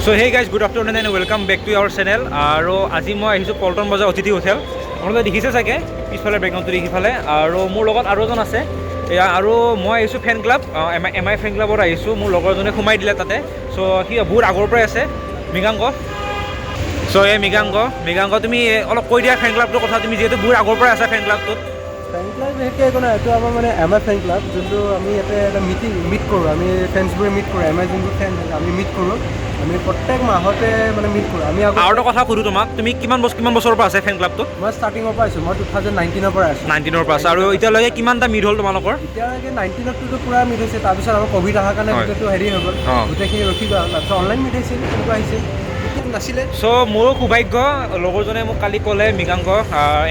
So hey guys, good afternoon and welcome back to our channel. আৰু আজি মই আহিছোঁ পল্টন বজাৰ অতিথি হোটেল। আপোনালোকে দেখিছে চাগে পিছফালে বেকগ্ৰাউণ্ডটো দেখিফালে আৰু মোৰ লগত আৰু এজন আছে আৰু মই আহিছোঁ ফেন ক্লাব এম আই ফেন ক্লাবত আহিছোঁ। মোৰ লগৰজনে সোমাই দিলে তাতে। চ' সি বহুত আগৰ পৰাই আছে মৃগাংক। চ' এই মৃগাংক তুমি অলপ কৈ দিয়া ফেন ক্লাবটোৰ কথা। তুমি যিহেতু বহুত আগৰ পৰাই আছা ফেন ক্লাবটোত। ফেন ক্লাব বিশেষকৈ একো নাই, এইটো আমাৰ মানে এম আই ফেন ক্লাব, যোনটো আমি ইয়াতে এটা মিট কৰোঁ। আমি ফেন্সবোৰে মিট কৰোঁ, এম আই যোনবোৰ ফেন আমি মিট কৰোঁ। আমি প্ৰত্যেক মাহতে মানে মিট কৰোঁ। আমি আৰু এটা কথা সুধোঁ তোমাক, তুমি কিমান বছৰৰ পৰা আছে ফেন ক্লাবটোত? মই ষ্টাৰ্টিঙৰ পৰা আছোঁ, মই 2019 পৰা আছোঁ। 19 পৰা আছে। আৰু এতিয়ালৈকে কিমানটা মিট হ'ল তোমালোকৰ? এতিয়ালৈকে 19তো পূৰা মিট হৈছে। তাৰপিছত আমাৰ ক'ভিড অহাৰ কাৰণে গোটেইটো হেৰি হৈ গ'ল, গোটেইখিনি ৰখি গ'ল। তাৰপিছত অনলাইন মিট হৈছিল, তেনেকুৱা আহিছিল নাছিলে। চ' মোৰো সৌভাগ্য, লগৰজনে মোক কালি ক'লে Mriganka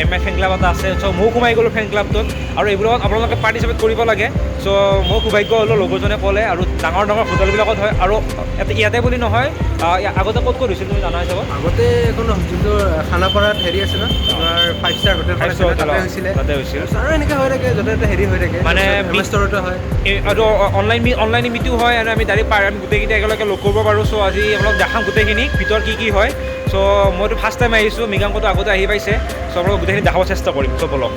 M I fan club এটা আছে। চ' ময়ো সোমাই গ'লোঁ ফেন ক্লাবটোত আৰু এইবোৰত আপোনালোকে পাৰ্টিচিপেট কৰিব লাগে। চ' মই সৌভাগ্য হ'লোঁ, লগৰজনে ক'লে। আৰু ডাঙৰ হোটেলবিলাকত হয় আৰু ইয়াতে বুলি নহয়, আগতে ক'ত হৈছিল তুমি জানা হিচাপত? আগতে এখন যোনটো খানাপাৰাত হেৰি আছে ন, আমাৰ 5 ষ্টাৰ হোটেল তাতে হৈছিলে আৰু এনেকৈ হৈ থাকে, য'তে ত'তে হেৰি হৈ থাকে, মানে ষ্টৰতে হয়। আৰু অনলাইন মিটিং হয় আৰু আমি ডাইৰেক্ট আমি গোটেইকেইটা একেলগে লগ কৰিব পাৰোঁ। চ' আজি অলপ দেখাম গোটেইখিনি ভিতৰত কি হয়। চ' মইতো ফাৰ্ষ্ট টাইম আহিছোঁ, মৃগাংকটো আগতে আহি পাইছে। চ' আপোনালোক গোটেইখিনি দেখাব চেষ্টা কৰিম। চ' বলক।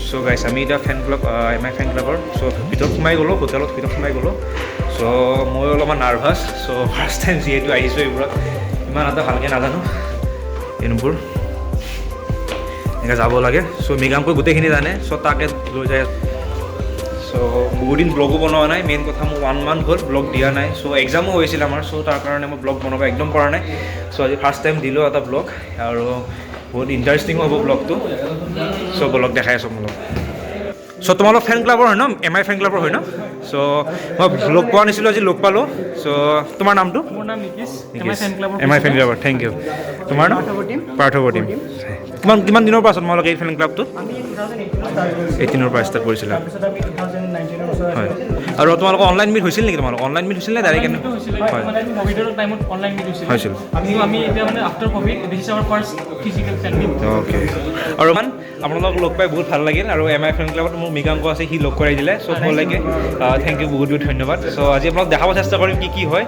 চ' গাইছ, আমি এতিয়া ফেন ক্লাব এম আই ফেন ক্লাবৰ ভিতৰত সোমাই গ'লোঁ, হোটেলত ভিতৰত সোমাই গ'লোঁ। চ' মই অলপমান নাৰ্ভাছ। চ' ফাৰ্ষ্ট টাইম যিহেতু আহিছোঁ এইবোৰত, ইমান এটা ভালকৈ নাজানো এইবোৰ এনেকৈ যাব লাগে। চ' মৃগাংকই গোটেইখিনি জানে। চ' তাকে লৈ যায়। চ' বহুত দিন ব্লগো বনোৱা নাই। মেইন কথা মোৰ 1 মান্থ হ'ল ব্লগ দিয়া নাই। চ' এক্সামো হৈছিল আমাৰ। চ' তাৰ কাৰণে মই ব্লগ বনাব একদম পৰা নাই। চ' আজি ফাৰ্ষ্ট টাইম দিলোঁ এটা ব্লগ আৰু বহুত ইণ্টাৰেষ্টিং হ'ব ব্লগটো। চ' ব্লগ দেখাই আছোঁ মোৰ লগত। চ' তোমালোক ফেন ক্লাবৰ হয় ন? এম আই ফেন ক্লাবৰ হয় ন? চ' মই লগ পোৱা নাছিলোঁ, আজি লগ পালোঁ। চ' তোমাৰ নামটো? মোৰ নাম নিকিশ, এম আই ফেন ক্লাবৰ। Thank you. তোমাৰ নাম? পাৰ্থৱতীম। কিমান দিনৰ পৰা আছা তোমালোকে এই ফেন ক্লাবটোত? 18 পৰা ষ্টাৰ্ট কৰিছিলা? হয়। আৰু তোমালোকৰ অনলাইন মিট হৈছিল নেকি? তোমালোকৰ অনলাইন মিট হৈছিল নে ডাইৰেক্ট? হয়, ক'ভিডৰ টাইমত অনলাইন মিট হৈছিল। আমি এতিয়া মানে after covid this is our first physical fan meet. Okay. আৰু আপোনালোকক লগ পাই বহুত ভাল লাগিল। আৰু এম আই ফেন ক্লাবত মোৰ মৃগাংক আছে, সি লগ কৰাই দিলে। চ' ভাল লাগে। থেংক ইউ, বহুত ধন্যবাদ। চ' আজি আপোনালোক দেখাব চেষ্টা কৰিম কি হয়।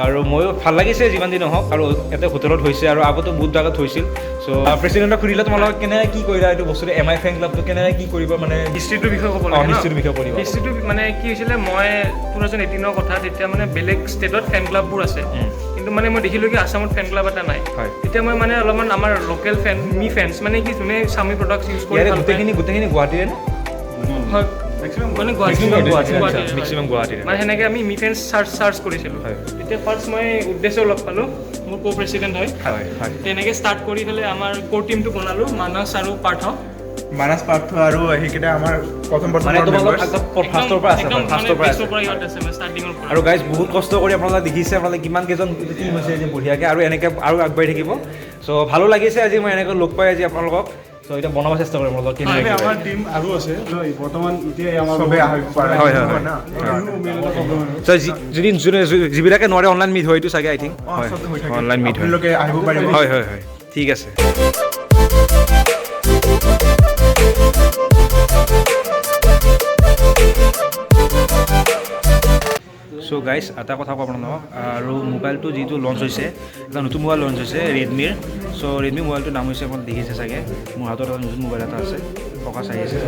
আৰু ময়ো ভাল লাগিছে যিমান দিন নহওক। আৰু ইয়াতে হোটেলত হৈছে আৰু আগতো বহুত জাগাত হৈছিল। চ' প্ৰেচিডেণ্টক সুধিলে তোমালোকে কেনেকৈ কি কৰিলা এইটো বস্তুটো, এম আই ফেন ক্লাবটো কেনেকৈ কি কৰিব, মানে হিষ্ট্ৰীটোৰ বিষয়ে ক'ব লাগে। হিষ্ট্ৰীটোৰ বিষয়ে কৰিব। হিষ্ট্ৰীটো মানে কি হৈছিলে, মই 2018 কথা, তেতিয়া মানে বেলেগ ষ্টেটত ফেন ক্লাববোৰ আছে, কিন্তু মানে মই দেখিলোঁ কি আছামত ফেন ক্লাব এটা নাই। তেতিয়া মই মানে অলপমান আমাৰ লোকেল ফেন্স মানে কি যোনে স্বামী প্ৰডাক্টছ ইউজ কৰি গোটেইখিনি গুৱাহাটীৰে নে? হয়, মানে গুৱাহাটীৰে। মানে সেনেকৈ আমি মি ফেন্স চাৰ্চ কৰিছিলোঁ। তেতিয়া ফাৰ্ষ্ট মই উদ্দেশ্য লগ পালোঁ, মোৰ কো প্ৰেচিডেণ্ট হয়। তেনেকৈ ষ্টাৰ্ট কৰি পেলাই আমাৰ ক'ৰ টিমটো বনালোঁ, মানস আৰু পাৰ্থ আৰু সেইকেইটা আমাৰ প্ৰথম আৰু গাইজ বহুত কষ্ট কৰি আপোনালোকে দেখিছে, আপোনালোকে কিমান কেইজন টিম হৈছে যে বঢ়িয়াকৈ, আৰু এনেকৈ আৰু আগবাঢ়ি থাকিব। চ' ভালো লাগিছে আজি মই এনেকৈ লগ পাই আজি আপোনালোকক। চ' এতিয়া বনাব চেষ্টা কৰিম আপোনালোকক। আমাৰ টিম আৰু আছে বৰ্তমান, এতিয়া আমাৰ যদি যিবিলাকে নোৱাৰে অনলাইন মিট হয় এইটো চাগে, আই থিংক হয় অনলাইন মিট হয়। আহিব পাৰিব। হয়, ঠিক আছে। চ' গাইজ, এটা কথা ক'ব আপোনালোকক, আৰু মোবাইলটো যিটো লঞ্চ হৈছে, এটা নতুন মোবাইল লঞ্চ হৈছে ৰেডমিৰ। চ' ৰেডমি মোবাইলটোৰ নাম হৈছে, আপোনালোকে দেখিছে চাগে, মোৰ হাতত এটা নতুন মোবাইল এটা আছে, ফকাছ আহি আছে।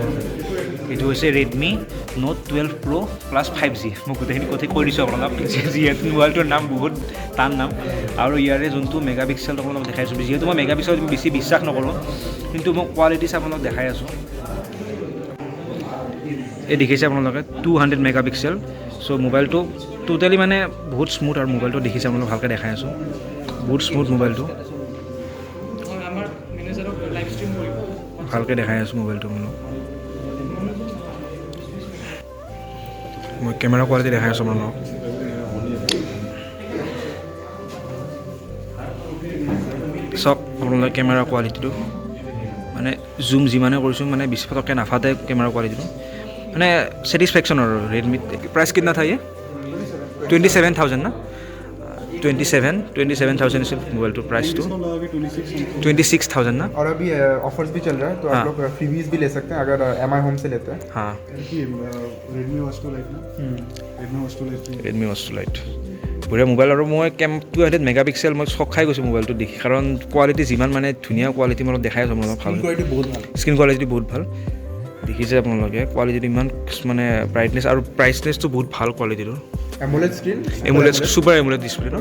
এইটো হৈছে ৰেডমি নোট 12 প্ৰ' প্লাছ 5G। মই গোটেইখিনি কৈ দিছোঁ আপোনালোকক, যিহেতু মোবাইলটোৰ নাম বহুত টান নাম। আৰু ইয়াৰে যোনটো মেগাপিক্সেলটো আপোনালোকক দেখাইছোঁ, যিহেতু মই মেগাপিক্সেল বেছি বিশ্বাস নকৰোঁ, কিন্তু মই কোৱালিটি আপোনালোকক দেখাই আছোঁ। এই দেখিছে আপোনালোকে 200 মেগাপিক্সেল। চ' মোবাইলটো টোটেলি মানে বহুত স্মুথ, আৰু মোবাইলটো দেখিছে আপোনালোক ভালকৈ দেখাই আছোঁ, বহুত স্মুথ মোবাইলটো, ভালকৈ দেখাই আছোঁ মোবাইলটো। মই কেমেৰা কোৱালিটি দেখাই আছোঁ আপোনালোকক। চাওক আপোনালোকে কেমেৰা কোৱালিটিটো, মানে জুম যিমানে কৰিছোঁ মানে 20 পটককৈ নাফাটে কেমেৰা কোৱালিটিটো। মানে सेटिस्फेक्शन और रेडमी प्राइस कितना था ये 27,000 ना 27,000 इस मोबाइल तो प्राइस तो 26,000 ना। और अभी ऑफर्स भी चल रहा है तो आप लोग फ्रीबीज भी ले सकते हैं अगर MI होम से लेते हैं। हाँ रेडमी वॉच टू लाइट ना रेडमी वॉच टू लाइट বঢ়িয়া মোবাইল আৰু মই 200 মেগাপিক্সেল মই চক খাই গৈছোঁ মোবাইলটো দেখি কাৰণ কোৱালিটি যিমান মানে ধুনীয়া কোৱালিটি মই দেখাই আছোঁ মই ভাল স্ক্ৰীন কোৱালিটি বহুত ভাল দেখিছে আপোনালোকে কোৱালিটিটো ইমান মানে ব্ৰাইটনেছ আৰু প্ৰাইচনেছটো বহুত ভাল কোৱালিটিটো AMOLED screen AMOLED super AMOLED display ন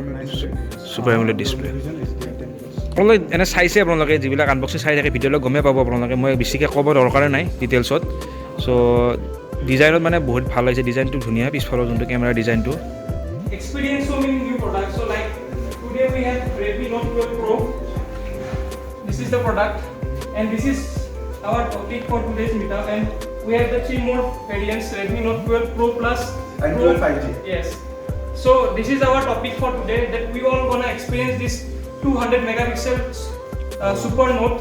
ছুপাৰ এমুলেট ডিছপ্লে আপোনালোকে এনে চাইছে আপোনালোকে যিবিলাক আনবক্সিং চাই থাকে ভিডিঅ'লৈ গমেই পাব আপোনালোকে মই বেছিকৈ ক'ব দৰকাৰে নাই ডিটেইলছত চ' ডিজাইনত মানে বহুত ভাল লাগিছে ডিজাইনটো ধুনীয়া পিছফালৰ যোনটো কেমেৰা ডিজাইনটো Experience so many new products. So like today we have Redmi Note 12 Pro. This is the product, and this is our topic for today's meetup. And we have the 3 more variants: Redmi Note 12 Pro Plus and Pro 5G. Yes. So this is our topic for today. That we all gonna experience this 200 megapixel Super Note.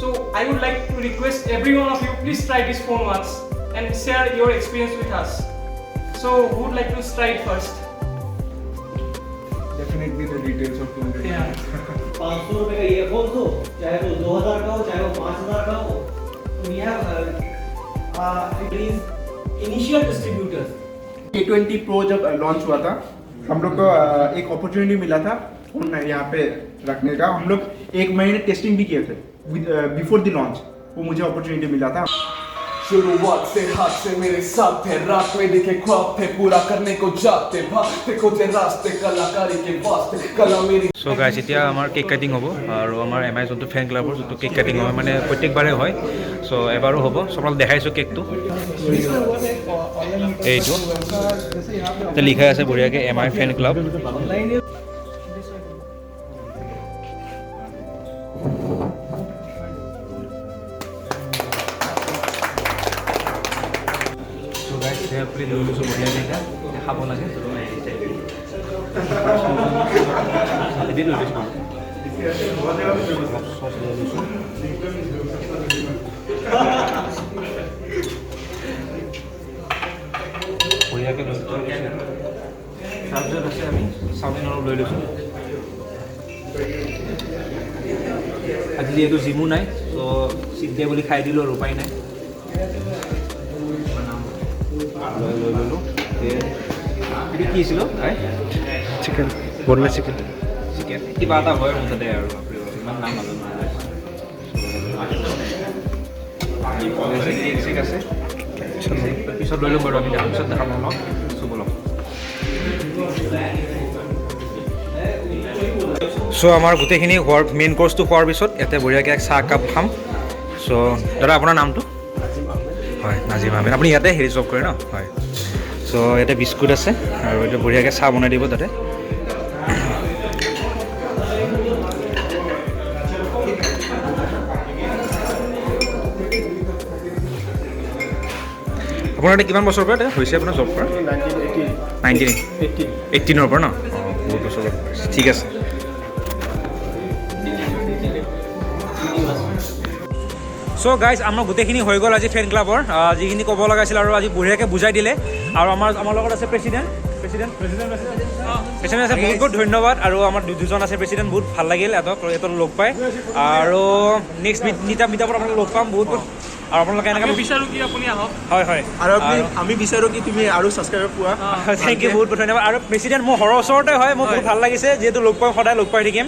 So I would like to request every one of you, please try this phone once and share your experience with us. So who would like to try it first? Definitely the details of 200 500 रुपए का earphone हो चाहे वो 2000 का हो चाहे वो 5000 का हो we have initial distributors A20 Pro जब लॉन्च हुआ था हम लोग को एक अपॉर्चुनिटी मिला था फोन यहाँ पे रखने का हम लोग 1 महीने टेस्टिंग भी किए थे बिफोर द लॉन्च वो मुझे अपॉर्चुनिटी मिला था शुरुआत से हाथ से मेरे साथ थे रात में दिखे ख्वाब थे पूरा करने को जाते भागते खोजे रास्ते कलाकारी के वास्ते कला मेरी চ' গাইজ এতিয়া আমাৰ কেক কাটিং হ'ব আৰু আমাৰ MI যোনটো ফেন ক্লাবৰ যোনটো কেক কাটিং হয় মানে প্ৰত্যেকবাৰে হয় চ' এবাৰো হ'ব চবক দেখাইছোঁ কেকটো এইটো এতিয়া লিখাই আছে বঢ়িয়াকৈ MI ফেন ক্লাব লৈ লৈছোঁ বঢ়িয়াকৈ এতিয়া খাব লাগে এদিন লৈ লৈছোঁ চচ লৈ লৈছোঁ বঢ়িয়াকৈ লৈ তাৰপিছত আছে আমি চাওমিন অলপ লৈ লৈছোঁ আজি যিহেতু জিমো নাই ত' চিট দিয়ে বুলি খাই দিলোঁ আৰু উপায় নাই লৈ ল'লোঁ এইটো কি আছিলোঁ চিকেন বনলেছ চিকেন চিকেন কিবা এটা হয় মুঠতে আৰু ইমান নাম নাজানো কেক চেক আছে পিছত লৈ ল'ম বাৰু আমি পিছত দেখাম অলপ চুব ল'ম চ' আমাৰ গোটেইখিনি হোৱাৰ মেইন কৰ্চটো খোৱাৰ পিছত ইয়াতে বঢ়িয়াকৈ চাহ কাপ খাম চ' দাদা আপোনাৰ নামটো হয় নাজিম আহমেদ আপুনি ইয়াতে হেৰি জব কৰে ন হয় চ' ইয়াতে বিস্কুট আছে আৰু এইটো বঢ়িয়াকৈ চাহ বনাই দিব তাতে আপোনাৰ এতিয়া কিমান বছৰৰ পৰা হৈছে আপোনাৰ জব কৰা 18ৰ পৰা ন অঁ বহুত বছৰ ঠিক আছে চ' গাইজ আমাৰ গোটেইখিনি হৈ গ'ল আজি ফেন ক্লাবৰ যিখিনি ক'ব লগা আছিল আৰু আজি বঢ়িয়াকৈ বুজাই দিলে আৰু আমাৰ লগত আছে প্ৰেচিডেণ্ট আছে বহুত বহুত ধন্যবাদ আৰু আমাৰ দুজন আছে প্ৰেচিডেণ্ট বহুত ভাল লাগিল এহঁতক লগ পাই আৰু নেক্সট মিটআপত আপোনালোক লগ পাম বহুত বহুত আৰু আপোনালোকে এনেকৈ বিচাৰোঁ কি আপুনি আহক হয় হয় আৰু আমি বিচাৰোঁ কি তুমি আৰু ছাবস্ক্ৰাইবাৰ পোৱা থেংক ইউ বহুত বহুত ধন্যবাদ আৰু প্ৰেচিডেণ্ট মোৰ ঘৰৰ ওচৰতে হয় মোৰ বহুত ভাল লাগিছে যিহেতু লগ পাম সদায় লগ পাই থাকিম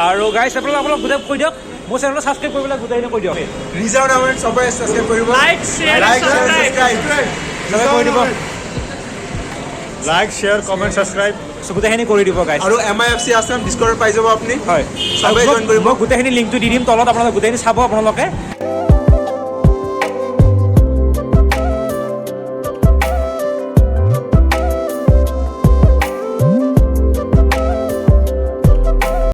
আৰু গাইজ আপোনালোক গোটেই কৈ দিয়ক মোৰ চেনেলটো ছাবস্ক্ৰাইব কৰিবলৈ গোটেইখিনি কৈ দিয়ক ৰিজাৰ্ভ নামৰ সবাই ছাবস্ক্ৰাইব কৰিব লাইক শ্বেয়াৰ কৈ দিব লাইক শ্বেয়াৰ কমেণ্ট ছাবস্ক্ৰাইব গোটেইখিনি কৰি দিব গাইজ আৰু MIFC আছাম ডিছকাউণ্ট পাই যাব আপুনি হয় সবাই জইন কৰিব মই গোটেইখিনি লিংকটো দি দিম তলত আপোনালোকে গোটেইখিনি চাব আপোনালোকে